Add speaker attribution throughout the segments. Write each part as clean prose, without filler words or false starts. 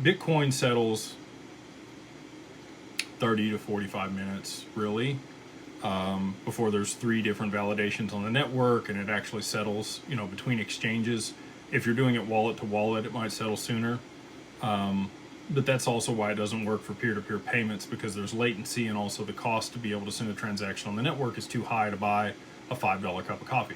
Speaker 1: Bitcoin settles 30 to 45 minutes, really, before there's 3 different validations on the network, and it actually settles, between exchanges. If you're doing it wallet to wallet, it might settle sooner. But that's also why it doesn't work for peer-to-peer payments, because there's latency, and also the cost to be able to send a transaction on the network is too high to buy a $5 cup of coffee.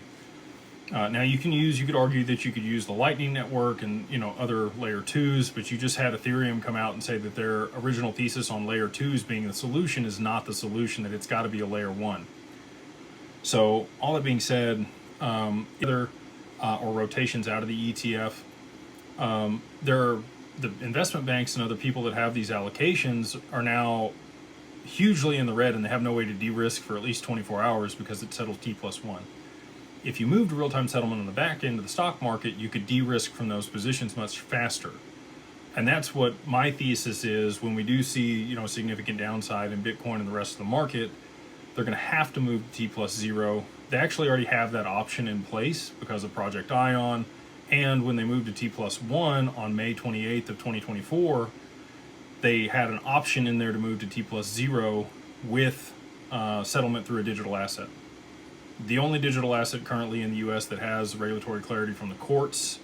Speaker 1: Now you could argue that you could use the Lightning Network and other layer 2s, but you just had Ethereum come out and say that their original thesis on layer 2s being the solution is not the solution, that it's got to be a layer 1. So all that being said, either or rotations out of the ETF, the investment banks and other people that have these allocations are now hugely in the red, and they have no way to de-risk for at least 24 hours because it settles T+1. If you moved real-time settlement on the back end of the stock market, you could de-risk from those positions much faster. And that's what my thesis is. When we do see, significant downside in Bitcoin and the rest of the market, they're going to have to move to T+0. They actually already have that option in place because of Project Ion. And when they moved to T+1 on May 28th of 2024, they had an option in there to move to T+0 with settlement through a digital asset. The only digital asset currently in the U.S. that has regulatory clarity from the courts,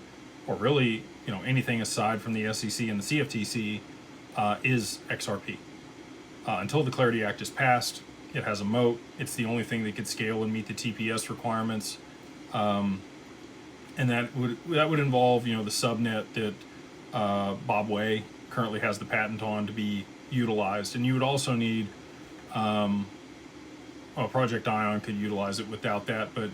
Speaker 1: or really, anything aside from the SEC and the CFTC, is Xrp. Until the Clarity Act is passed, it has a moat. It's the only thing that could scale and meet the TPS requirements, and that would involve, the subnet that Bob Way currently has the patent on to be utilized, and you would also need. Project Ion could utilize it without that, but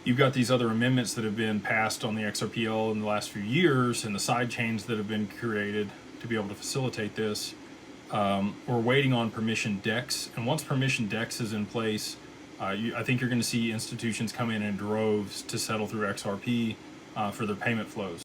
Speaker 1: you've got these other amendments that have been passed on the XRPL in the last few years, and the side chains that have been created to be able to facilitate this. We're waiting on permission DEX, and once permission DEX is in place, I think you're going to see institutions come in droves to settle through XRP for their payment flows.